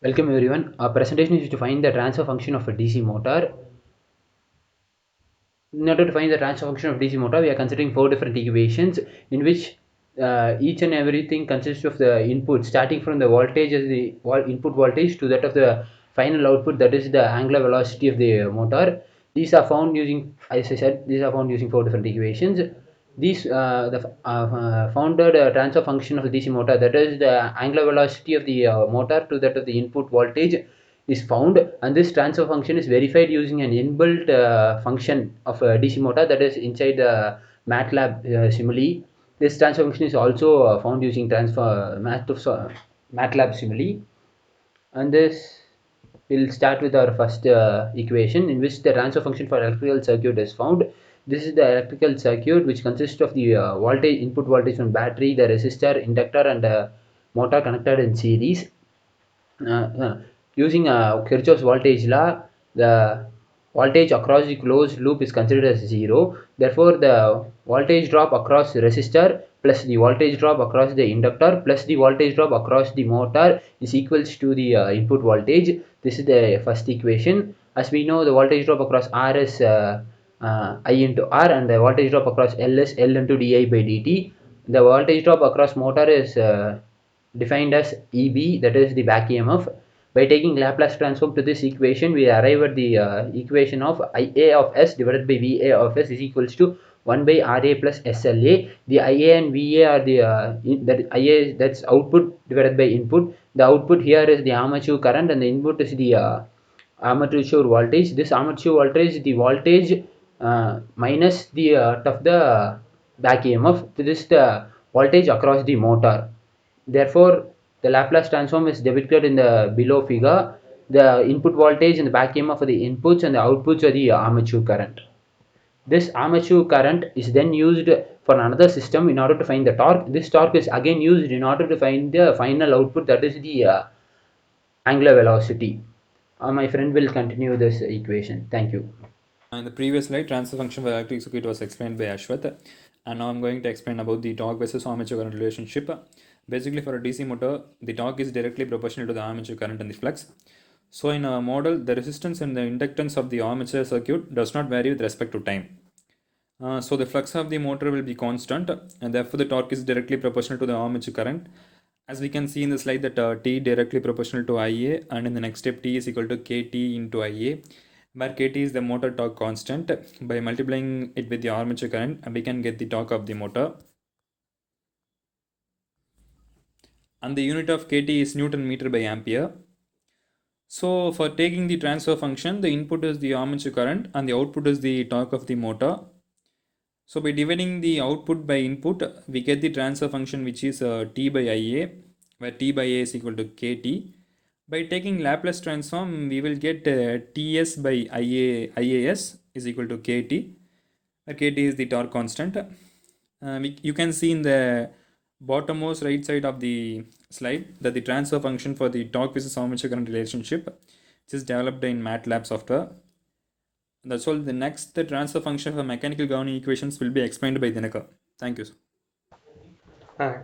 Welcome everyone. Our presentation is to find the transfer function of a DC motor. In order to find the transfer function of DC motor, we are considering four different equations in which each and everything consists of the input starting from the voltage as the input voltage to that of the final output, that is the angular velocity of the motor. These are found using, as I said, these are found using four different equations. These the founded transfer function of the DC motor, that is the angular velocity of the motor to that of the input voltage, is found, and this transfer function is verified using an inbuilt function of a DC motor that is inside the MATLAB simile. This transfer function is also found using MATLAB simile, and this we'll start with our first equation in which the transfer function for electrical circuit is found. This is the electrical circuit which consists of the voltage input voltage from battery, the resistor, inductor, and motor connected in series. Using Kirchhoff's voltage law, the voltage across the closed loop is considered as zero. Therefore, the voltage drop across the resistor plus the voltage drop across the inductor plus the voltage drop across the motor is equals to the input voltage. This is the first equation. As we know, the voltage drop across R is I into R, and the voltage drop across L is L into di by dt. The voltage drop across motor is defined as EB, that is the back EMF. By taking Laplace transform to this equation, we arrive at the equation of IA of S divided by VA of S is equals to 1 by RA plus SLA. The IA and VA are the that IA, that's output divided by input. The output here is the armature current, and the input is the armature voltage. This armature voltage is the voltage minus the of the back EMF. This is the voltage across the motor. Therefore, the Laplace transform is depicted in the below figure. The input voltage and the back EMF are the inputs, and the outputs are the armature current. This armature current is then used for another system in order to find the torque. This torque is again used in order to find the final output, that is the angular velocity. My friend will continue this equation. Thank you. In the previous slide, transfer function for electric circuit was explained by Ashwath, and now I'm going to explain about the torque versus armature current relationship. Basically, for a DC motor, the torque is directly proportional to the armature current and the flux. So in a model, the resistance and the inductance of the armature circuit does not vary with respect to time. So the flux of the motor will be constant, and therefore the torque is directly proportional to the armature current. As we can see in the slide that T directly proportional to Ia, and in the next step T is equal to Kt into Ia, where Kt is the motor torque constant. By multiplying it with the armature current, we can get the torque of the motor. And the unit of Kt is Newton meter by ampere. So for taking the transfer function, the input is the armature current and the output is the torque of the motor. So by dividing the output by input, we get the transfer function which is T by Ia, where T by A is equal to Kt. By taking Laplace transform, we will get Ts by IAS is equal to Kt, where Kt is the torque constant. You can see in the bottommost right side of the slide that the transfer function for the torque versus armature current relationship, which is developed in MATLAB software. That's all. The next, the transfer function for mechanical governing equations will be explained by Dinakar. Thank you.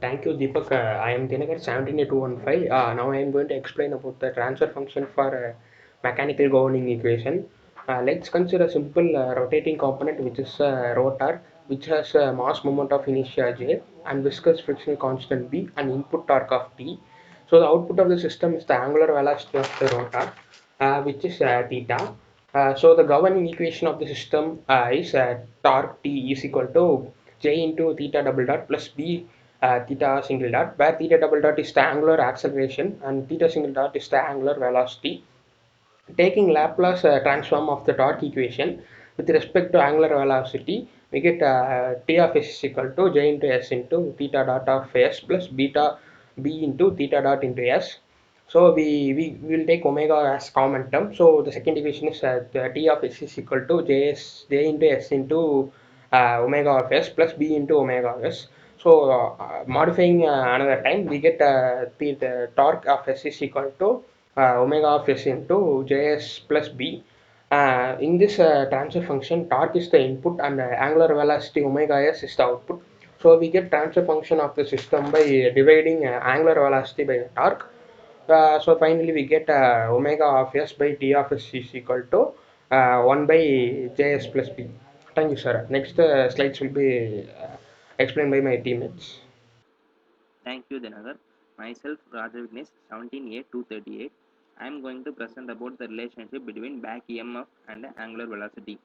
Thank you, Deepak. I am Dinakar 17215. Now I am going to explain about the transfer function for mechanical governing equation. Let's consider a simple rotating component which is rotor, which has a mass moment of inertia J and viscous frictional constant B and input torque of T. So the output of the system is the angular velocity of the rotor, which is theta. So the governing equation of the system is torque T is equal to J into theta double dot plus B theta single dot, where theta double dot is the angular acceleration and theta single dot is the angular velocity. Taking Laplace transform of the torque equation with respect to angular velocity, we get T of S is equal to J into S into theta dot of S plus beta B into theta dot into S. So we will take omega as common term. So the second equation is the T of S is equal to J into S into omega of S plus B into omega of S. So modifying another time, we get the torque of S is equal to omega of S into Js plus B. In this transfer function, torque is the input and angular velocity omega s is the output. So we get transfer function of the system by dividing angular velocity by the torque. So finally we get omega of s by d of s is equal to 1 by js plus b. Thank you, sir. Next slides will be explained by my teammates. Thank you, Dinagar. Myself, Raja Vignesh, 17A238. I am going to present about the relationship between back EMF and angular velocity.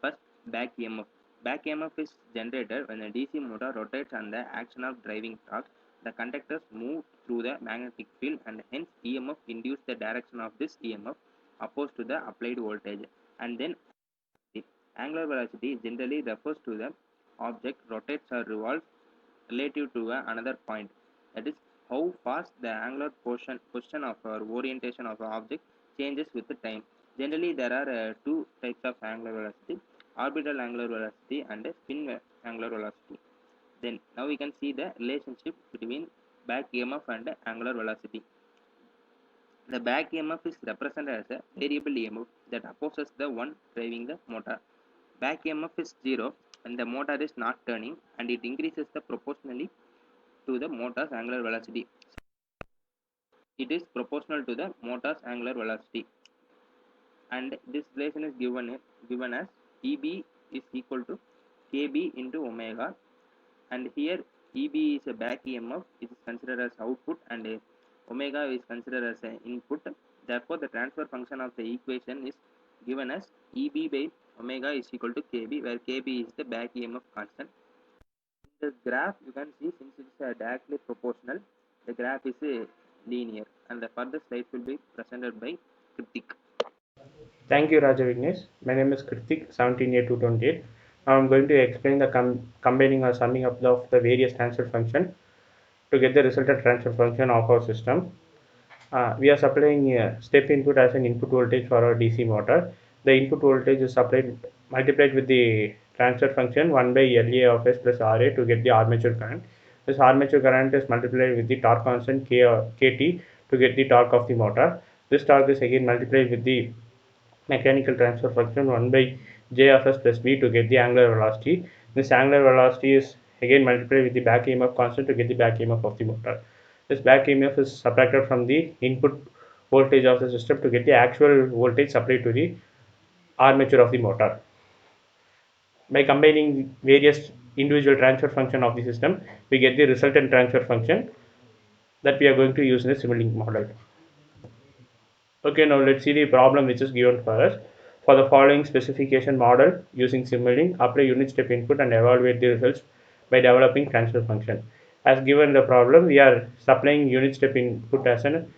First, back EMF. Back EMF is generated when a DC motor rotates under action of driving torque. The conductors move through the magnetic field and hence EMF induce the direction of this EMF opposed to the applied voltage. And then the angular velocity generally refers to the object rotates or revolves relative to another point. That is how fast the angular position of or orientation of an object changes with the time. Generally, there are two types of angular velocity: orbital angular velocity and spin angular velocity. Then now we can see the relationship between back EMF and angular velocity. The back EMF is represented as a variable EMF that opposes the one driving the motor. Back EMF is zero when the motor is not turning, and it increases the proportionally to the motor's angular velocity. It is proportional to the motor's angular velocity, and this relation is given as Eb is equal to Kb into omega, and here Eb is a back EMF, it is considered as output, and omega is considered as an input. Therefore, the transfer function of the equation is given as Eb by omega is equal to Kb, where Kb is the back EMF constant. In the graph, you can see since it is directly proportional, the graph is linear, and the further slides will be presented by Kritik. Thank you, Raja Vignesh. My name is Kritik, 17A228. Now I'm going to explain the combining or summing up of the various transfer function to get the resultant transfer function of our system. We are supplying step input as an input voltage for our DC motor. The input voltage is supplied multiplied with the transfer function 1 by LA of S plus RA to get the armature current. This armature current is multiplied with the torque constant KT to get the torque of the motor. This torque is again multiplied with the mechanical transfer function 1 by J of S plus B to get the angular velocity. This angular velocity is again multiplied with the back EMF constant to get the back EMF of the motor. This back EMF is subtracted from the input voltage of the system to get the actual voltage supplied to the armature of the motor. By combining various individual transfer function of the system, we get the resultant transfer function that we are going to use in the Simulink model. Okay, now let's see the problem which is given for us. For the following specification model using Simulink, apply unit step input and evaluate the results by developing transfer function. As given the problem, we are supplying unit step input as an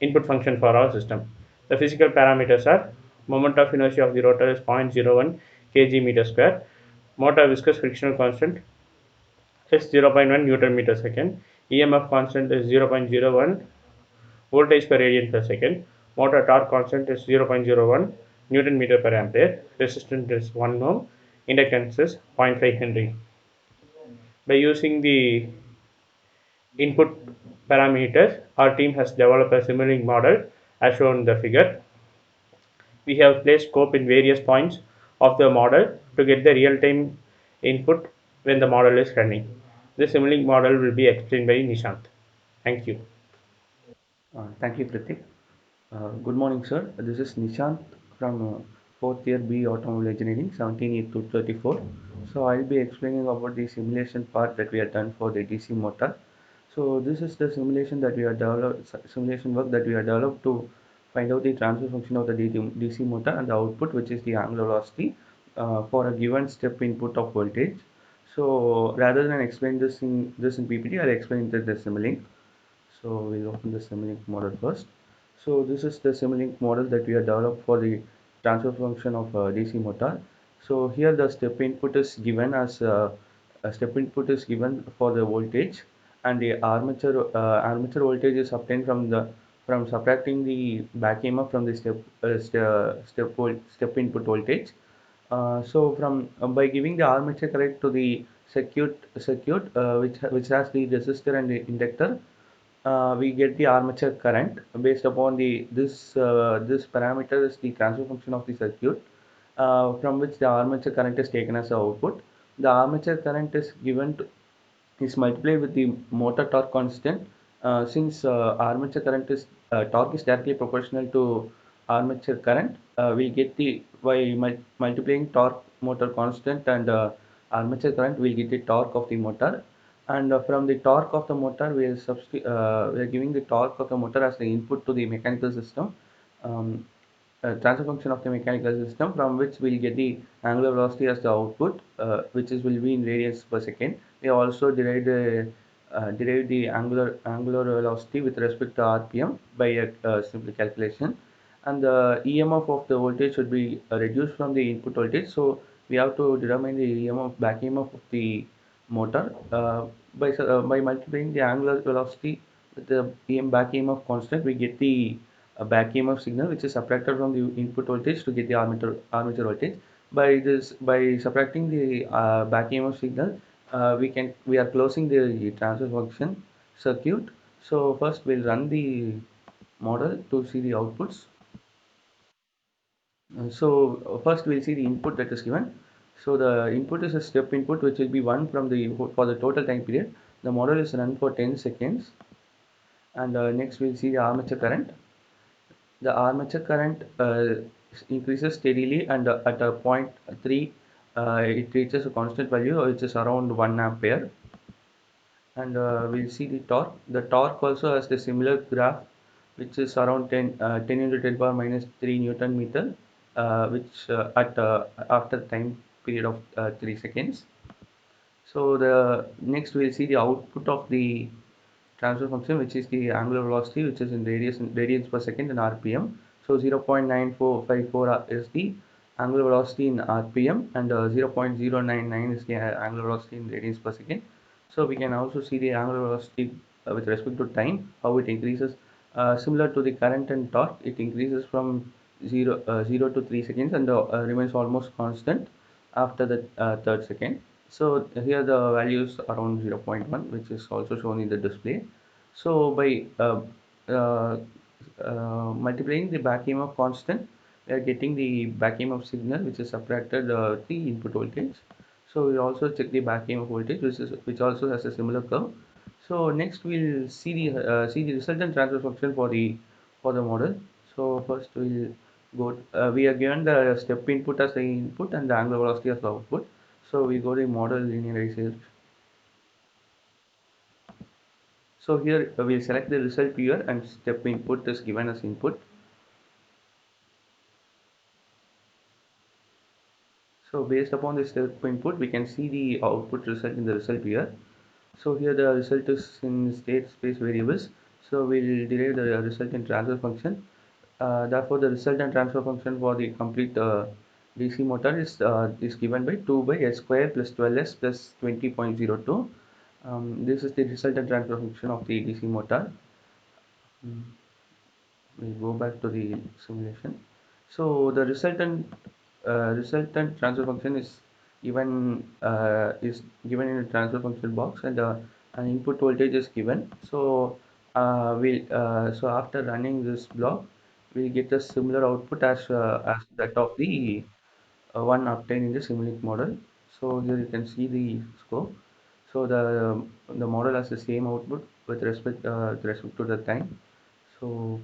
input function for our system. The physical parameters are moment of inertia of the rotor is 0.01 kg meter square, motor viscous frictional constant is 0.1 Newton meter second, EMF constant is 0.01 voltage per radian per second, motor torque constant is 0.01 Newton meter per ampere, resistance is 1 ohm, inductance is 0.5 Henry. By using the input parameters, our team has developed a Simulink model as shown in the figure. We have placed scope in various points of the model to get the real-time input when the model is running. The Simulink model will be explained by Nishant. Thank you. Thank you, Pratik. Good morning, sir. This is Nishant from 4th year B Automobile Engineering, 17A234. So I'll be explaining about the simulation part that we have done for the DC motor. So this is the simulation that we have developed, simulation work that we have developed to find out the transfer function of the DC motor and the output, which is the angular velocity, for a given step input of voltage. So rather than explain this in PPT, I'll explain the Simulink. So we'll open the Simulink model first. So this is the Simulink model that we have developed for the transfer function of DC motor. So here the step input is given as a step input is given for the voltage, and the armature voltage is obtained from subtracting the back EMF from the step input voltage. So from by giving the armature current to the circuit which has the resistor and the inductor, we get the armature current based upon this parameter is the transfer function of the circuit, from which the armature current is taken as the output. The armature current is multiplied with the motor torque constant. Since armature current is torque is directly proportional to armature current. We get the by multiplying torque motor constant and armature current, we'll get the torque of the motor. And from the torque of the motor, we are giving the torque of the motor as the input to the mechanical system. Um, Transfer function of the mechanical system, from which we'll get the angular velocity as the output, which is will be in radians per second. We also derive the angular velocity with respect to RPM by a simple calculation, and the EMF of the voltage should be reduced from the input voltage. So we have to determine the EMF, back EMF of the motor, by multiplying the angular velocity with the back EMF constant. We get the back EMF signal, which is subtracted from the input voltage to get the armature voltage. By subtracting the back EMF signal, we are closing the transfer function circuit. So first we'll run the model to see the outputs. So first we'll see the input that is given. So the input is a step input, which will be 1 from the for the total time period. The model is run for 10 seconds, and next we'll see the armature current. The armature current increases steadily, and at a point 3, it reaches a constant value, which is around 1 ampere. And we'll see the torque. The torque also has the similar graph, which is around 10 into 10 power minus 3 Newton meter, which at after time period of 3 seconds. So the next we'll see the output of the transfer function, which is the angular velocity, which is in radians per second and RPM. So 0.9454 is the angular velocity in RPM, and 0.099 is the angular velocity in radians per second. So we can also see the angular velocity with respect to time, how it increases. Similar to the current and torque, it increases from 0 to 3 seconds, and remains almost constant after the third second. So here the value is around 0.1, which is also shown in the display. So by uh, multiplying the back EMF constant, we are getting the back EMF signal, which is subtracted the input voltage. So we also check the back EMF voltage, which also has a similar curve. So next we'll see the resultant transfer function for the model. So first we'll go. We are given the step input as the input and the angular velocity as the output. So we go to model linearization. So here we'll select the result here, and step input is given as input. So based upon the step input, we can see the output result in the result here. So here the result is in state space variables. So we'll derive the result in transfer function. Therefore, the resultant transfer function for the complete DC motor is given by 2 by s square plus 12s plus 20.02. This is the resultant transfer function of the DC motor. We'll go back to the simulation. So the resultant transfer function is given in a transfer function box, and an input voltage is given. So so after running this block, we'll get a similar output as that of the one obtained in the Simulink model. So here you can see the scope. So the model has the same output with respect to the time. So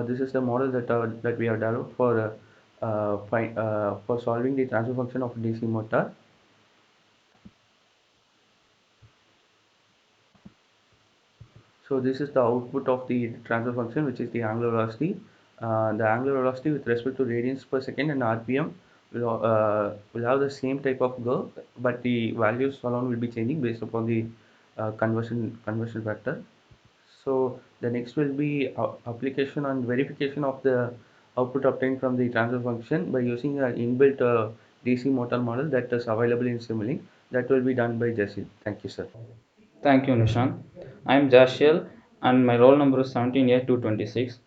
this is the model that we have developed for solving the transfer function of DC motor. So this is the output of the transfer function, which is the angular velocity. The angular velocity with respect to radians per second and RPM will have the same type of curve, but the values alone will be changing based upon the conversion factor. So the next will be application and verification of the output obtained from the transfer function by using an inbuilt DC motor model that is available in Simulink. That will be done by Jasil. Thank you, sir. Thank you, Nishant. I'm Jashiel, and my roll number is 17A226.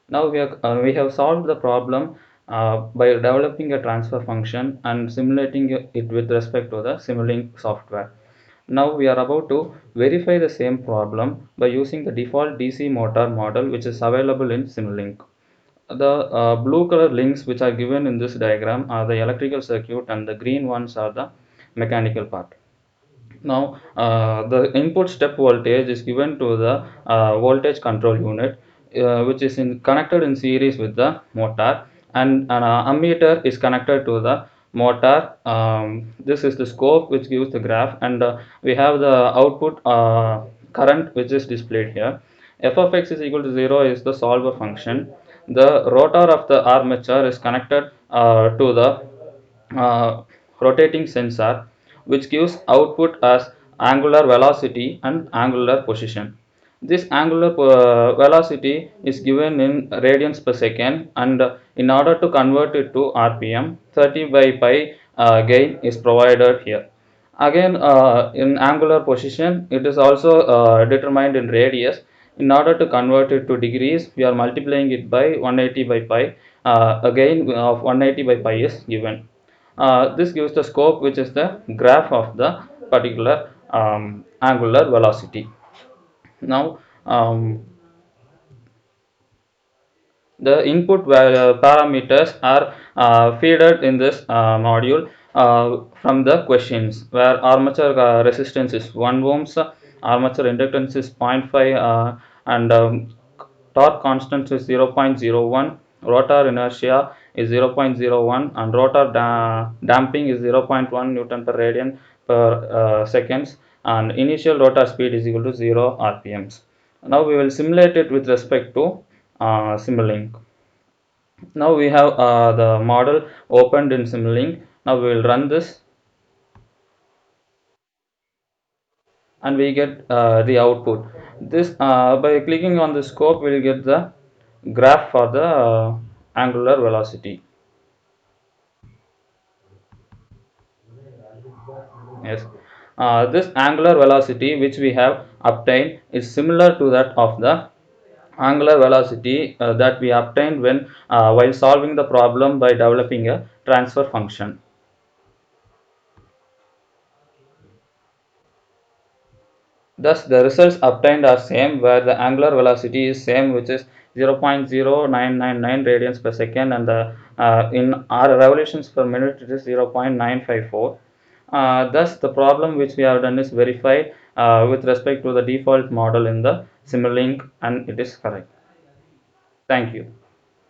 Now we have solved the problem by developing a transfer function and simulating it with respect to the Simulink software. Now we are about to verify the same problem by using the default DC motor model, which is available in Simulink. The blue color links which are given in this diagram are the electrical circuit, and the green ones are the mechanical part. Now the input step voltage is given to the voltage control unit, which is connected in series with the motor, and an ammeter is connected to the motor. This is the scope which gives the graph, and we have the output current which is displayed here. F of x is equal to 0 is the solver function. The rotor of the armature is connected to the rotating sensor, which gives output as angular velocity and angular position. This angular velocity is given in radians per second, and in order to convert it to RPM, 30 by pi gain is provided here. Again, in angular position, it is also determined in radius. In order to convert it to degrees, we are multiplying it by 180 by pi. Again, of 180 by pi is given. This gives the scope, which is the graph of the particular angular velocity. Now, the input parameters are fed in this module from the questions, where armature resistance is 1 ohms, armature inductance is 0.5, and torque constant is 0.01, rotor inertia is 0.01, and rotor damping is 0.1 Newton per radian per seconds, and initial rotor speed is equal to 0 RPMs. Now we will simulate it with respect to Simulink. Now we have the model opened in Simulink. Now we will run this, and we get the output. This by clicking on the scope, we will get the graph for the angular velocity. Yes, this angular velocity which we have obtained is similar to that of the angular velocity that we obtained when while solving the problem by developing a transfer function. Thus, the results obtained are same, where the angular velocity is same, which is 0.0999 radians per second, and in our revolutions per minute it is 0.954. Thus, the problem which we have done is verified with respect to the default model in the Simulink, and it is correct. Thank you.